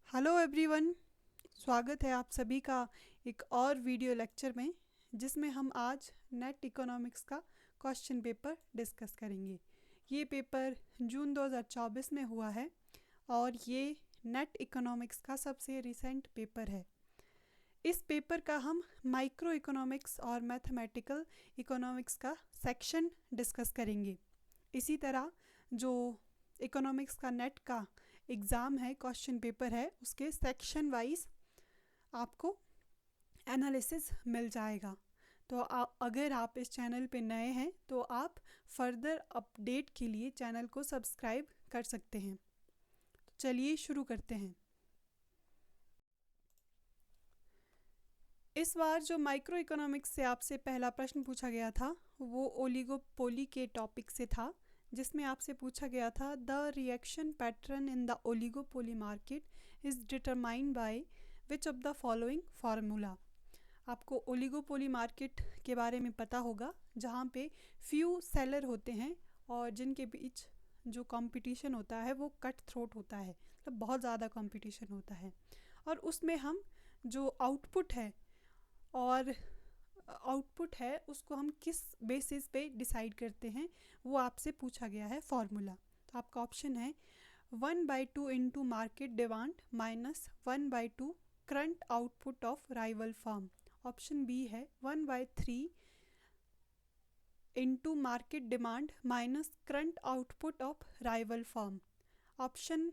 Hello everyone, स्वागत है आप सभी का एक और वीडियो लेक्चर में, जिसमें हम आज नेट इकोनॉमिक्स का क्वेश्चन पेपर डिस्कस करेंगे। ये पेपर जून 2024 में हुआ है और ये नेट इकोनॉमिक्स का सबसे रिसेंट पेपर है। इस पेपर का हम माइक्रो इकोनॉमिक्स और मैथमेटिकल इकोनॉमिक्स का सेक्शन डिस्कस करेंगे। इसी तरह जो इकोनॉमिक्स का नेट का एग्ज़ाम है, क्वेश्चन पेपर है, उसके सेक्शन वाइज आपको एनालिसिस मिल जाएगा। तो अगर आप इस चैनल पे नए हैं तो आप फर्दर अपडेट के लिए चैनल को सब्सक्राइब कर सकते हैं। तो चलिए शुरू करते हैं। इस बार जो माइक्रो इकोनॉमिक्स से आपसे पहला प्रश्न पूछा गया था वो ओलिगोपोली के टॉपिक से था, जिसमें आपसे पूछा गया था the reaction pattern in the oligopoly market is determined by which of the following formula. आपको ओलिगोपोली मार्केट के बारे में पता होगा, जहाँ पे फ्यू सेलर होते हैं और जिनके बीच जो कंपटीशन होता है वो कट थ्रोट होता है, मतलब बहुत ज़्यादा कंपटीशन होता है। और उसमें हम जो आउटपुट है उसको हम किस बेसिस पे डिसाइड करते हैं, वो आपसे पूछा गया है फॉर्मूला। तो आपका ऑप्शन है 1/2 into market demand minus 1/2 current output of rival firm. Option B है 1/3 into market demand minus current output of rival firm. Option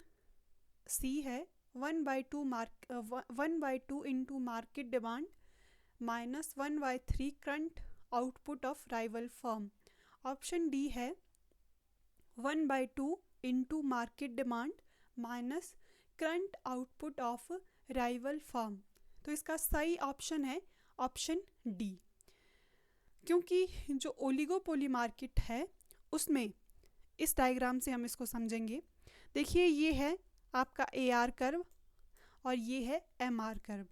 C है 1/2 into market demand minus 1/3 current output of rival firm. Option D है 1/2 into market demand minus current output of rival firm. तो इसका सही option है option D, क्योंकि जो oligopoly market है उसमें इस डायग्राम से हम इसको समझेंगे। देखिए, ये है आपका AR कर्व और ये है MR कर्व।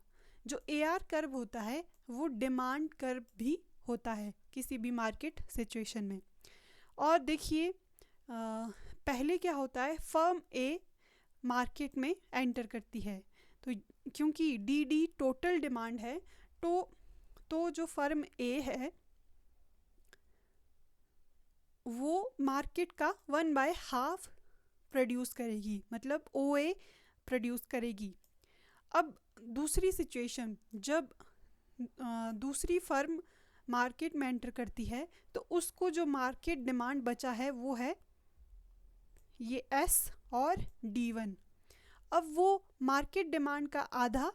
जो AR कर्व होता है वो डिमांड कर्व भी होता है किसी भी मार्केट सिचुएशन में। और देखिए, पहले क्या होता है, फर्म A मार्केट में एंटर करती है, तो क्योंकि DD टोटल डिमांड है, तो जो फर्म A है वो मार्केट का 1/2 प्रोड्यूस करेगी, मतलब OA प्रोड्यूस करेगी। अब दूसरी सिचुएशन, जब दूसरी फर्म मार्केट में एंटर करती है तो उसको जो मार्केट डिमांड बचा है वो है ये S और D1। अब वो मार्केट डिमांड का आधा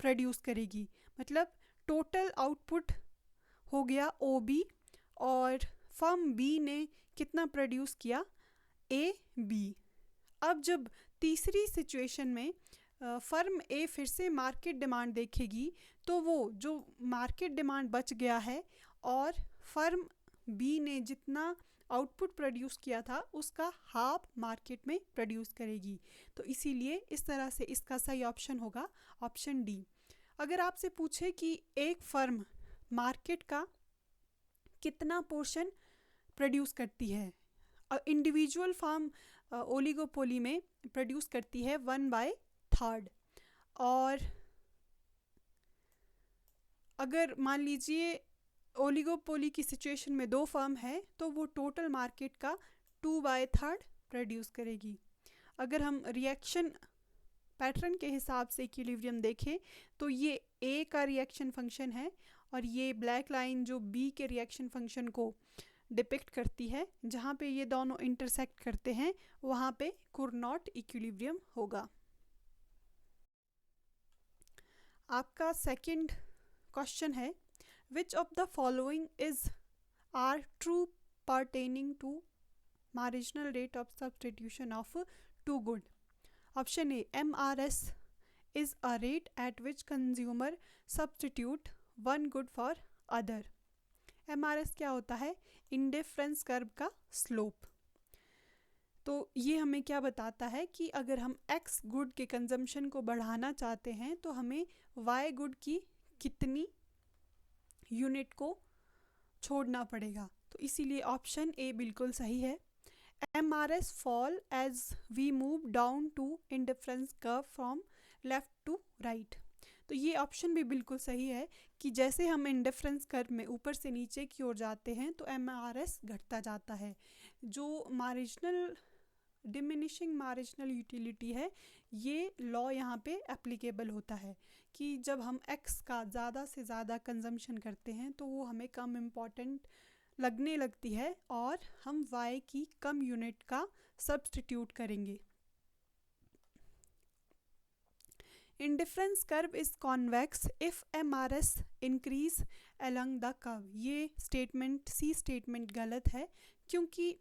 प्रोड्यूस करेगी, मतलब टोटल आउटपुट हो गया OB, और फर्म B ने कितना प्रोड्यूस किया, AB। अब जब तीसरी सिचुएशन में फर्म A फिर से मार्केट डिमांड देखेगी तो वो जो मार्केट डिमांड बच गया है और फर्म B ने जितना आउटपुट प्रोड्यूस किया था उसका हाफ मार्केट में प्रोड्यूस करेगी। तो इसीलिए इस तरह से इसका सही ऑप्शन होगा ऑप्शन डी। अगर आपसे पूछे कि एक फर्म मार्केट का कितना पोर्शन प्रोड्यूस करती है, इंडिविजुअल फर्म ओलिगोपोली में प्रोड्यूस करती है 1/3, और अगर मान लीजिए ओलिगोपोली की सिचुएशन में दो फर्म है तो वो टोटल मार्केट का 2/3 प्रोड्यूस करेगी। अगर हम रिएक्शन पैटर्न के हिसाब से इक्विलिब्रियम देखें तो ये A का रिएक्शन फंक्शन है और ये ब्लैक लाइन जो B के रिएक्शन फंक्शन को डिपिक्ट करती है, जहाँ पे ये दोनों इंटरसेक्ट करते हैं वहाँ पे कुर्नॉट इक्विलिब्रियम होगा। आपका सेकंड क्वेश्चन है which of the following is are true pertaining to marginal rate of substitution of two good. Option A MRS is a rate at which consumer substitute one good for other. MRS क्या होता है, indifference curve का slope. तो ये हमें क्या बताता है कि अगर हम X गुड के कंजम्पशन को बढ़ाना चाहते हैं तो हमें Y गुड की कितनी यूनिट को छोड़ना पड़ेगा। तो इसीलिए ऑप्शन ए बिल्कुल सही है। MRS fall as we move down to indifference curve from left to right। तो ये ऑप्शन भी बिल्कुल सही है कि जैसे हम इंडिफरेंस कर्व में ऊपर से नीचे की ओर जाते हैं तो MRS घटता जाता है। जो मार्जिनल डिमिनिशिंग मार्जिनल यूटिलिटी है, ये लॉ यहाँ पे एप्लीकेबल होता है कि जब हम x का ज़्यादा से ज़्यादा कंजम्पशन करते हैं तो वो हमें कम इम्पॉर्टेंट लगने लगती है और हम y की कम यूनिट का सब्स्टिट्यूट करेंगे। Indifference curve is convex if MRS increase along the curve. ये स्टेटमेंट सी स्टेटमेंट गलत है क्योंकि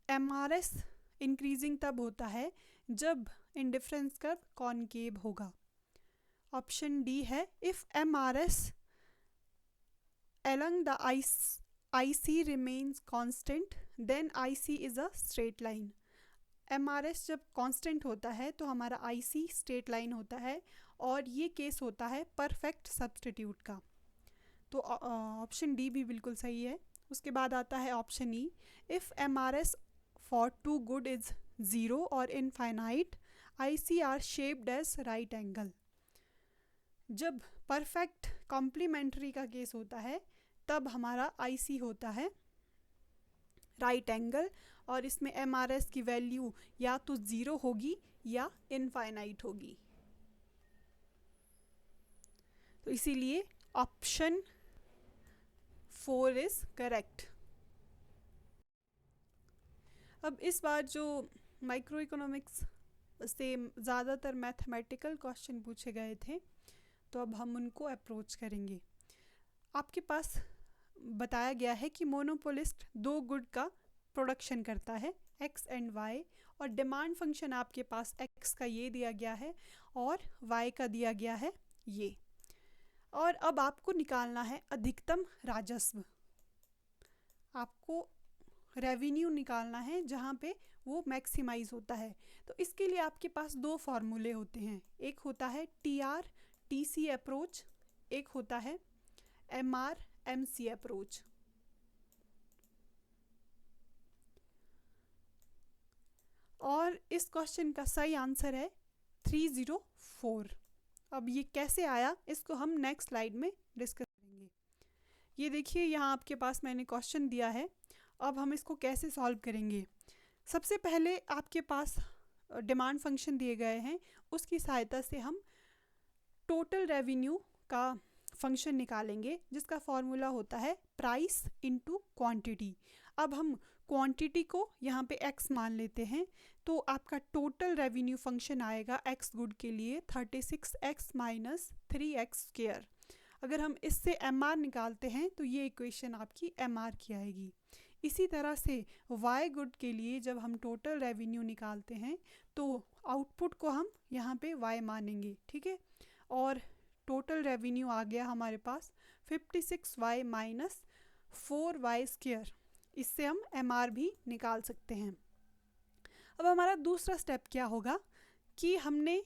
MRS इंक्रीजिंग तब होता है जब इंडिफरेंस कर्व कॉनकेव होगा। ऑप्शन डी है if MRS along the IC remains constant then IC is a straight line। MRS जब कांस्टेंट होता है तो हमारा IC स्ट्रेट लाइन होता है और ये केस होता है परफेक्ट सब्स्टिट्यूट का। तो ऑप्शन डी भी बिल्कुल सही है। उसके बाद आता है option e, if MRS for two good is zero और infinite IC are shaped as right angle. जब परफेक्ट कॉम्प्लीमेंट्री का केस होता है तब हमारा IC होता है राइट एंगल और इसमें MRS की वैल्यू या तो ज़ीरो होगी या इनफाइनाइट होगी। तो इसीलिए ऑप्शन 4 इज करेक्ट। अब इस बार जो माइक्रो इकोनॉमिक्स से ज़्यादातर मैथमेटिकल क्वेश्चन पूछे गए थे तो अब हम उनको अप्रोच करेंगे। आपके पास बताया गया है कि मोनोपोलिस्ट दो गुड का प्रोडक्शन करता है x एंड y और डिमांड फंक्शन आपके पास x का ये दिया गया है और y का दिया गया है ये। और अब आपको निकालना है अधिकतम राजस्व। आपको रेवेन्यू निकालना है जहाँ पे वो मैक्सिमाइज होता है। तो इसके लिए आपके पास दो फार्मूले होते हैं, एक होता है TR/TC अप्रोच, एक होता है MR/MC अप्रोच। और इस क्वेश्चन का सही आंसर है 304। अब ये कैसे आया इसको हम नेक्स्ट स्लाइड में डिस्कस करेंगे। ये देखिए यहाँ आपके पास मैंने क्वेश्चन दिया है, अब हम इसको कैसे सॉल्व करेंगे। सबसे पहले आपके पास डिमांड फंक्शन दिए गए हैं, उसकी सहायता से हम टोटल रेवेन्यू का फंक्शन निकालेंगे जिसका फॉर्मूला होता है प्राइस इनटू क्वांटिटी। अब हम क्वांटिटी को यहाँ पे x मान लेते हैं तो आपका टोटल रेवेन्यू फंक्शन आएगा x गुड के लिए 36x माइनस 3x स्क्वायर। अगर हम इससे MR निकालते हैं तो ये इक्वेशन आपकी MR की आएगी। इसी तरह से y गुड के लिए जब हम टोटल रेवेन्यू निकालते हैं तो आउटपुट को हम यहाँ पे y मानेंगे, ठीक है। और टोटल रेवेन्यू आ गया हमारे पास 56y माइनस 4y स्क्वायर। इससे हम MR भी निकाल सकते हैं। अब हमारा दूसरा स्टेप क्या होगा कि हमने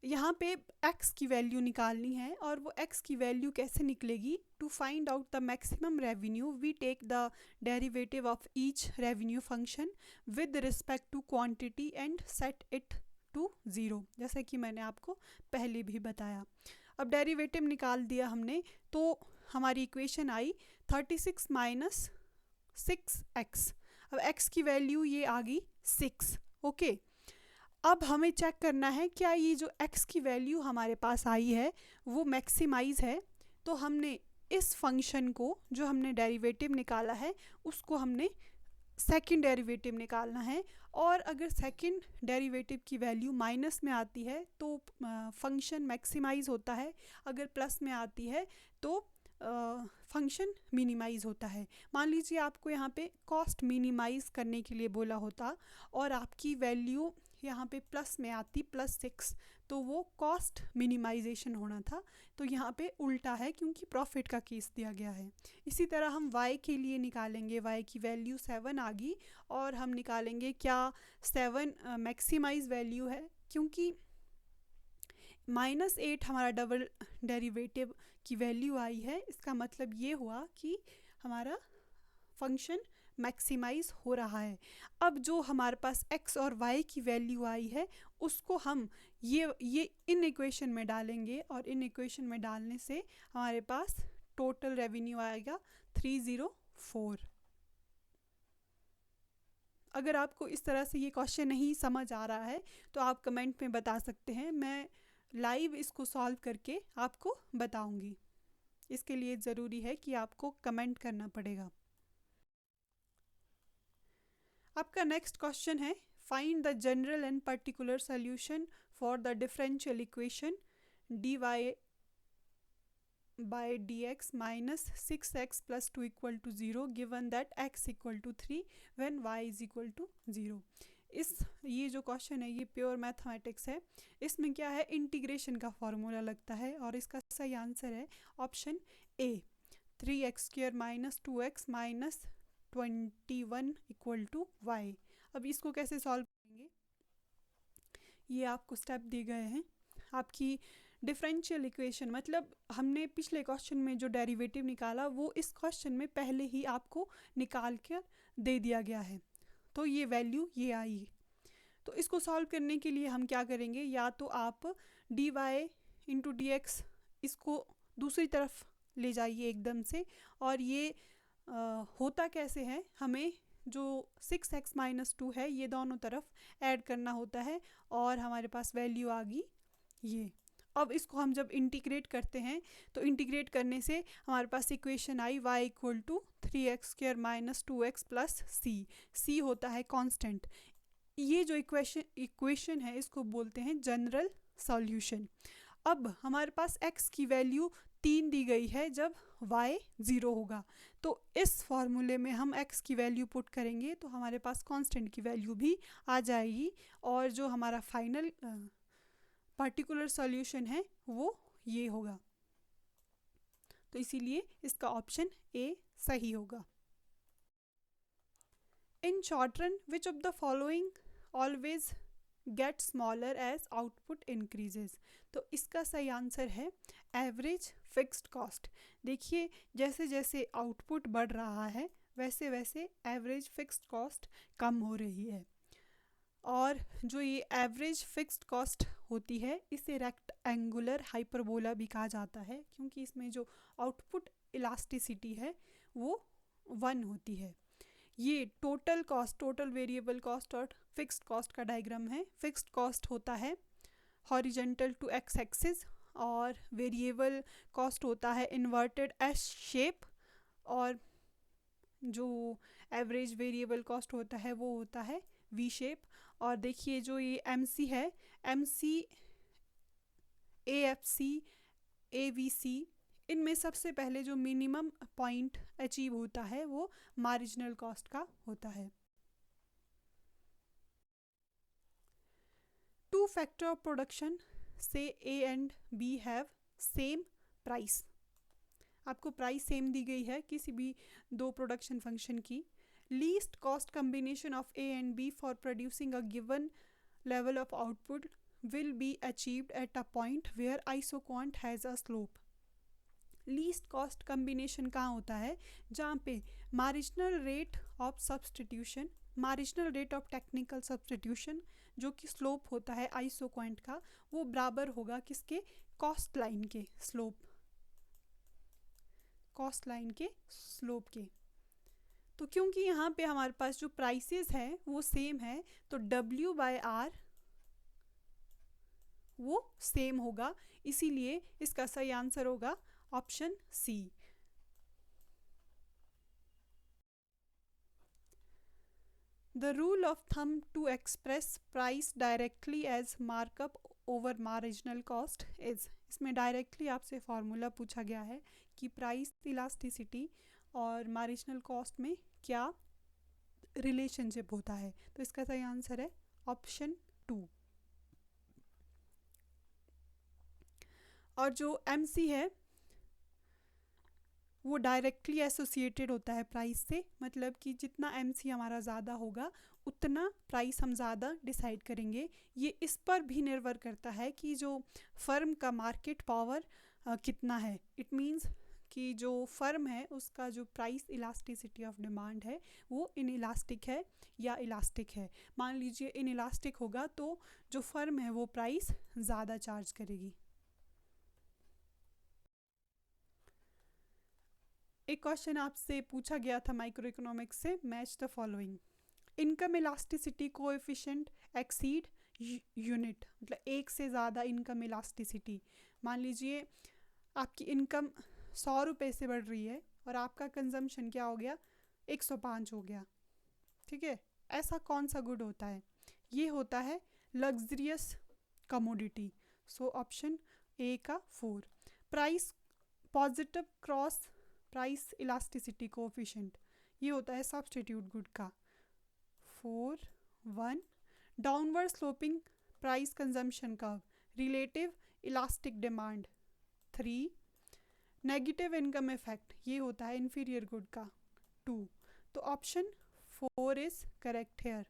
यहाँ पे x की वैल्यू निकालनी है और वो x की वैल्यू कैसे निकलेगी। To find out the maximum revenue we take the derivative of each revenue function with respect to quantity and set it to zero, जैसे कि मैंने आपको पहले भी बताया। अब डेरिवेटिव निकाल दिया हमने तो हमारी इक्वेशन आई 36 माइनस 6x। अब x की वैल्यू ये आ गई 6, ओके। अब हमें चेक करना है क्या ये जो x की वैल्यू हमारे पास आई है वो मैक्सिमाइज है। तो हमने इस फंक्शन को जो हमने डेरिवेटिव निकाला है उसको हमने सेकंड डेरिवेटिव निकालना है और अगर सेकंड डेरिवेटिव की वैल्यू माइनस में आती है तो फंक्शन मैक्सिमाइज होता है, अगर प्लस में आती है तो फंक्शन मिनिमाइज होता है। मान लीजिए आपको यहाँ पे कॉस्ट मिनिमाइज करने के लिए बोला होता और आपकी वैल्यू यहाँ पे प्लस में आती +6 तो वो कॉस्ट मिनिमाइजेशन होना था। तो यहाँ पे उल्टा है क्योंकि प्रॉफिट का केस दिया गया है। इसी तरह हम y के लिए निकालेंगे, y की वैल्यू 7 आ गई और हम निकालेंगे क्या 7 मैक्सिमाइज वैल्यू है क्योंकि -8 हमारा डबल डेरिवेटिव की वैल्यू आई है। इसका मतलब ये हुआ कि हमारा फंक्शन मैक्सिमाइज हो रहा है। अब जो हमारे पास x और y की वैल्यू आई है उसको हम ये इन इक्वेशन में डालेंगे, और इन इक्वेशन में डालने से हमारे पास टोटल रेवेन्यू आएगा 304। अगर आपको इस तरह से ये क्वेश्चन नहीं समझ आ रहा है तो आप कमेंट में बता सकते हैं, मैं लाइव इसको सॉल्व करके आपको बताऊंगी। इसके लिए ज़रूरी है कि आपको कमेंट करना पड़ेगा। आपका नेक्स्ट क्वेश्चन है, find the general and particular solution for the differential equation dy by dx minus 6x plus 2 equal to 0 given that x equal to 3 when y is equal to 0। ये जो question है ये pure mathematics है। इसमें क्या है, integration का formula लगता है, और इसका सही आंसर है option A, 3x² minus 2x minus 21 equal to Y. अब इसको कैसे सॉल्व करेंगे, ये आपको स्टेप दिए गए हैं। आपकी डिफरेंशियल इक्वेशन मतलब हमने पिछले क्वेश्चन में जो डेरिवेटिव निकाला वो इस क्वेश्चन में पहले ही आपको निकाल कर दे दिया गया है, तो ये वैल्यू ये आई। तो इसको सॉल्व करने के लिए हम क्या करेंगे, या तो आप dy इंटू डी एक्स इसको दूसरी तरफ ले जाइए एकदम से, और ये होता कैसे है, हमें जो 6x माइनस 2 है ये दोनों तरफ ऐड करना होता है, और हमारे पास वैल्यू आ गई ये। अब इसको हम जब इंटीग्रेट करते हैं तो इंटीग्रेट करने से हमारे पास इक्वेशन आई y equal to 3x² minus 2x plus c होता है कांस्टेंट। ये जो इक्वेशन है इसको बोलते हैं जनरल सॉल्यूशन। अब हमारे पास x की वैल्यू 3 दी गई है जब y 0 होगा, तो इस फॉर्मूले में हम x की वैल्यू पुट करेंगे तो हमारे पास कांस्टेंट की वैल्यू भी आ जाएगी, और जो हमारा फाइनल पर्टिकुलर सॉल्यूशन है वो ये होगा। तो इसीलिए इसका ऑप्शन ए सही होगा। In short run which of the following always get smaller as output increases. तो इसका सही आंसर है एवरेज फिक्स्ड कॉस्ट। देखिए जैसे जैसे आउटपुट बढ़ रहा है वैसे वैसे एवरेज फिक्स्ड कॉस्ट कम हो रही है, और जो ये एवरेज फिक्स्ड कॉस्ट होती है इसे रेक्टेंगुलर हाइपरबोला भी कहा जाता है, क्योंकि इसमें जो आउटपुट इलास्टिसिटी है वो 1 होती है। ये total cost, total variable cost और फिक्स्ड कॉस्ट का डायग्राम है। फिक्स्ड कॉस्ट होता है हॉरिजेंटल टू एक्स एक्सिस, और वेरिएबल कॉस्ट होता है इन्वर्टेड एस शेप, और जो एवरेज वेरिएबल कॉस्ट होता है वो होता है वी शेप। और देखिए जो ये एमसी है, एमसी, एएफसी, एवीसी, इनमें सबसे पहले जो मिनिमम पॉइंट अचीव होता है वो मार्जिनल कॉस्ट का होता है। टू फैक्टर ऑफ प्रोडक्शन से A and B have same price. आपको प्राइस सेम दी गई है किसी भी दो प्रोडक्शन फंक्शन की। Least cost combination of A and B for producing a given level of output will be achieved at a point where isoquant has a slope। Least cost combination कहाँ होता है, जहाँ पे marginal rate of substitution, marginal rate of technical substitution जो कि slope होता है isoquant का, वो बराबर होगा किसके, कॉस्ट लाइन के स्लोप, कॉस्ट लाइन के स्लोप के। तो क्योंकि यहाँ पे हमारे पास जो प्राइसेस है वो सेम है तो W/R वो सेम होगा, इसीलिए इसका सही आंसर होगा option C. The rule of thumb to express price directly as markup over marginal cost is. इसमें डायरेक्टली आपसे फॉर्मूला पूछा गया है कि प्राइस इलास्टिसिटी और मार्जिनल कॉस्ट में क्या रिलेशनशिप होता है, तो इसका सही आंसर है ऑप्शन 2। और जो MC है वो डायरेक्टली एसोसिएटेड होता है प्राइस से, मतलब कि जितना MC हमारा ज़्यादा होगा उतना प्राइस हम ज़्यादा डिसाइड करेंगे। ये इस पर भी निर्भर करता है कि जो फर्म का मार्केट पावर कितना है। इट मीन्स आपकी जो फर्म है उसका जो प्राइस इलास्टिसिटी ऑफ डिमांड है वो इनइलास्टिक है या इलास्टिक है। मान लीजिए इनइलास्टिक होगा तो जो फर्म है वो प्राइस ज़्यादा चार्ज करेगी। एक क्वेश्चन आपसे पूछा गया था माइक्रो इकोनॉमिक्स से, match the following. Income elasticity coefficient exceed unit, मतलब एक से ज़्यादा इनकम इलास्टिसिटी। मान लीजिए आपकी इनकम 100 रुपये से बढ़ रही है और आपका कंजम्पशन क्या हो गया, 105 हो गया, ठीक है। ऐसा कौन सा गुड होता है? ये होता है luxurious commodity. So option A का 4। Price positive cross price elasticity coefficient, ये होता है सब्स्टिट्यूट गुड का 4 1। Downward sloping price consumption curve, relative elastic demand 3। Negative income effect, ये होता है इंफीरियर गुड का 2। तो ऑप्शन 4 इज करेक्ट हेयर।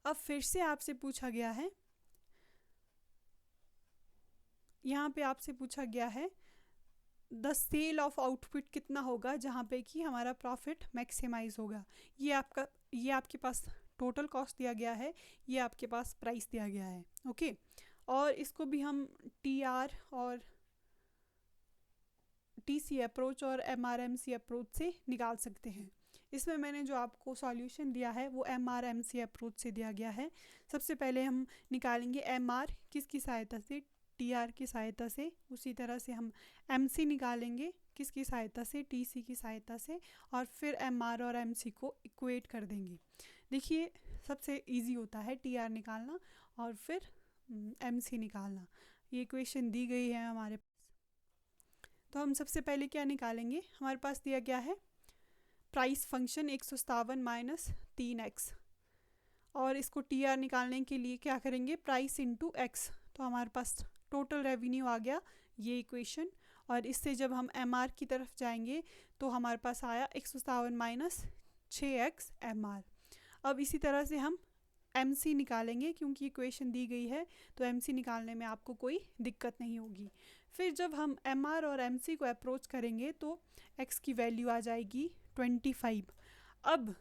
अब फिर से आपसे पूछा गया है, यहाँ पे आपसे पूछा गया है द सेल ऑफ आउटपुट कितना होगा जहाँ पे कि हमारा प्रॉफिट मैक्सिमाइज होगा। ये आपके पास टोटल कॉस्ट दिया गया है, ये आपके पास प्राइस दिया गया है, ओके। और इसको भी हम टीआर और टीसी अप्रोच और एमआरएमसी अप्रोच से निकाल सकते हैं। इसमें मैंने जो आपको सॉल्यूशन दिया है वो एमआरएमसी अप्रोच से दिया गया है। सबसे पहले हम निकालेंगे एमआर किसकी सहायता से, टीआर की सहायता से। उसी तरह से हम एमसी निकालेंगे किसकी सहायता से, टीसी की सहायता से। और फिर एमआर और एमसी को इक्वेट कर देंगे। देखिए सबसे इजी होता है टीआर निकालना और फिर एमसी निकालना। ये इक्वेशन दी गई है हमारे पास। तो हम सबसे पहले क्या निकालेंगे, हमारे पास दिया गया है प्राइस फंक्शन 157 माइनस 3x, और इसको टीआर निकालने के लिए क्या करेंगे, प्राइस इंटू एक्स। तो हमारे पास टोटल रेवेन्यू आ गया ये इक्वेशन। और इससे जब हम एमआर की तरफ जाएंगे तो हमारे पास आया 157 माइनस 6x एमआर। अब इसी तरह से हम एमसी निकालेंगे क्योंकि इक्वेशन दी गई है, तो एमसी निकालने में आपको कोई दिक्कत नहीं होगी। फिर जब हम एमआर और एमसी को अप्रोच करेंगे तो एक्स की वैल्यू आ जाएगी 25। अब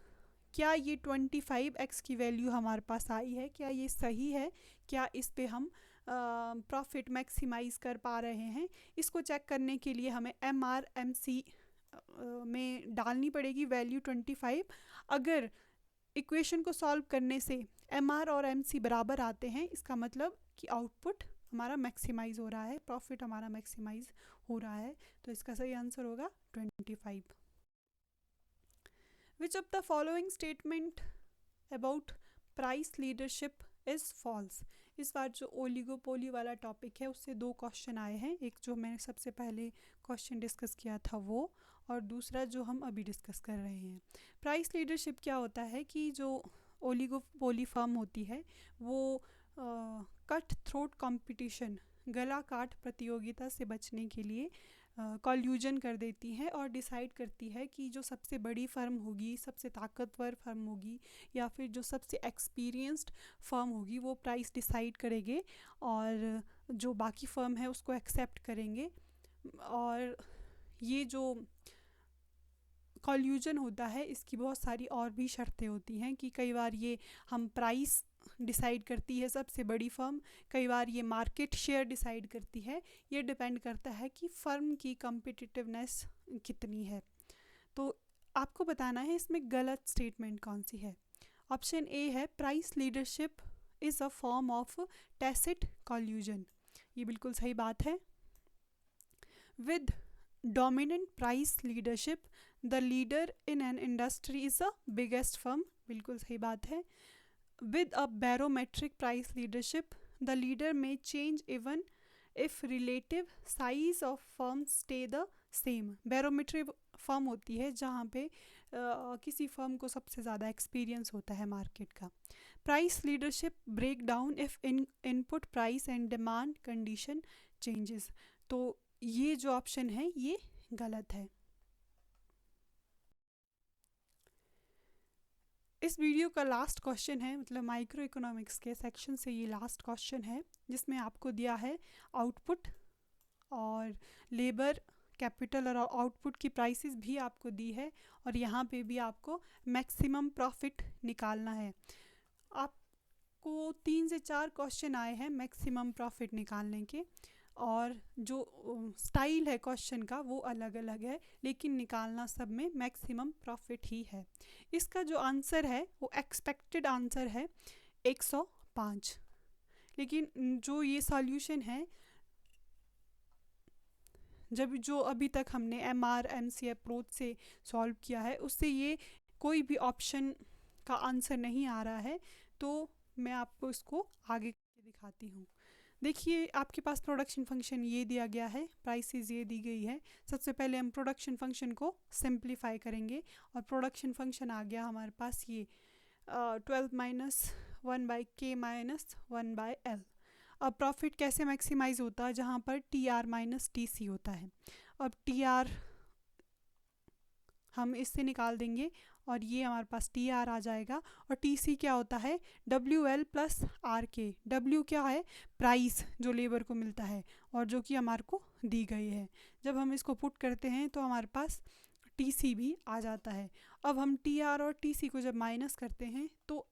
क्या ये 25 एक्स की वैल्यू हमारे पास आई है, क्या ये सही है, क्या इस पे हम प्रॉफिट मैक्सिमाइज कर पा रहे हैं, इसको चेक करने के लिए हमें एमआर एमसी में डालनी पड़ेगी वैल्यू 25। अगर इक्वेशन को सॉल्व करने से एमआर और एमसी बराबर आते हैं, इसका मतलब कि आउटपुट हमारा मैक्सिमाइज हो रहा है, प्रॉफिट हमारा मैक्सिमाइज हो रहा है। तो इसका सही आंसर होगा 25। Which of the following statement about price leadership is false? इस बार जो ओलिगोपोली वाला टॉपिक है उससे 2 क्वेश्चन आए हैं। एक जो मैंने सबसे पहले क्वेश्चन डिस्कस किया था वो, और दूसरा जो हम अभी डिस्कस कर रहे हैं। प्राइस लीडरशिप क्या होता है कि जो ओलिगोपोली फर्म होती है वो कट थ्रोट कंपटीशन, गला काट प्रतियोगिता से बचने के लिए कॉल्यूजन कर देती है और डिसाइड करती है कि जो सबसे बड़ी फर्म होगी, सबसे ताकतवर फर्म होगी या फिर जो सबसे एक्सपीरियंस्ड फर्म होगी वो प्राइस डिसाइड करेंगे और जो बाकी फर्म है उसको एक्सेप्ट करेंगे। और ये जो कॉल्यूजन होता है इसकी बहुत सारी और भी शर्तें होती हैं कि कई बार ये हम प्राइस डिसाइड करती है सबसे बड़ी फर्म, कई बार ये मार्केट शेयर डिसाइड करती है। ये डिपेंड करता है कि फर्म की कम्पिटिटिवनेस कितनी है। तो आपको बताना है इसमें गलत स्टेटमेंट कौन सी है। ऑप्शन ए है price leadership is a form of tacit collusion, ये बिल्कुल सही बात है। With dominant price leadership the leader in an industry is a biggest firm, बिल्कुल सही बात है। With a barometric price leadership, the leader may change even if relative size of firms stay the same. Barometric firm होती है जहाँ पे किसी firm को सबसे ज़्यादा एक्सपीरियंस होता है मार्केट का। Price leadership break down if input price and demand condition changes. तो ये जो ऑप्शन है ये गलत है। इस वीडियो का लास्ट क्वेश्चन है, मतलब माइक्रो इकोनॉमिक्स के सेक्शन से ये लास्ट क्वेश्चन है जिसमें आपको दिया है आउटपुट और लेबर, कैपिटल और आउटपुट की प्राइसेस भी आपको दी है, और यहाँ पे भी आपको मैक्सिमम प्रॉफिट निकालना है। आपको 3 से 4 क्वेश्चन आए हैं मैक्सिमम प्रॉफिट निकालने के, और जो स्टाइल है क्वेश्चन का वो अलग अलग है, लेकिन निकालना सब में मैक्सिमम प्रॉफिट ही है। इसका जो आंसर है वो एक्सपेक्टेड आंसर है 105, लेकिन जो ये सॉल्यूशन है, जब जो अभी तक हमने MRMC अप्रोच से सॉल्व किया है, उससे ये कोई भी ऑप्शन का आंसर नहीं आ रहा है। तो मैं आपको इसको आगे दिखाती हूँ। देखिए, आपके पास प्रोडक्शन फंक्शन ये दिया गया है, प्राइसेस ये दी गई है। सबसे पहले हम प्रोडक्शन फंक्शन को सिंप्लीफाई करेंगे, और प्रोडक्शन फंक्शन आ गया हमारे पास ये 12 माइनस 1/k माइनस 1/L। अब प्रॉफिट कैसे मैक्सिमाइज होता है, जहाँ पर TR माइनस TC होता है। अब TR हम इससे निकाल देंगे, और ये हमारे पास TR आ जाएगा, और TC क्या होता है, WL प्लस RK। W क्या है, प्राइस जो लेबर को मिलता है, और जो कि हमारे को दी गई है। जब हम इसको पुट करते हैं तो हमारे पास TC भी आ जाता है। अब हम TR और TC को जब माइनस करते हैं तो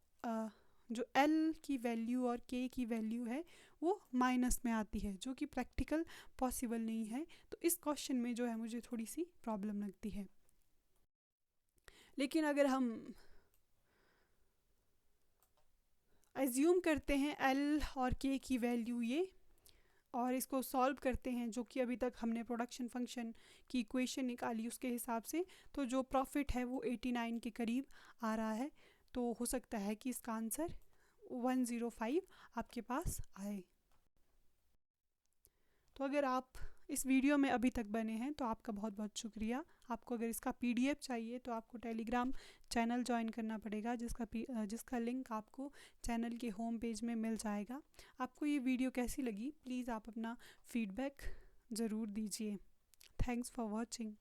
जो L की वैल्यू और K की वैल्यू है वो माइनस में आती है, जो कि प्रैक्टिकल पॉसिबल नहीं है। तो इस क्वेश्चन में जो है मुझे थोड़ी सी प्रॉब्लम लगती है। लेकिन अगर हम एज्यूम करते हैं L और K की वैल्यू ये, और इसको सॉल्व करते हैं, जो कि अभी तक हमने प्रोडक्शन फंक्शन की इक्वेशन निकाली उसके हिसाब से, तो जो प्रॉफिट है वो 89 के करीब आ रहा है। तो हो सकता है कि इसका आंसर 105 आपके पास आए। तो अगर आप इस वीडियो में अभी तक बने हैं तो आपका बहुत बहुत शुक्रिया। आपको अगर इसका PDF चाहिए तो आपको टेलीग्राम चैनल ज्वाइन करना पड़ेगा, जिसका लिंक आपको चैनल के होम पेज में मिल जाएगा। आपको ये वीडियो कैसी लगी, प्लीज़ आप अपना फीडबैक ज़रूर दीजिए। Thanks for watching.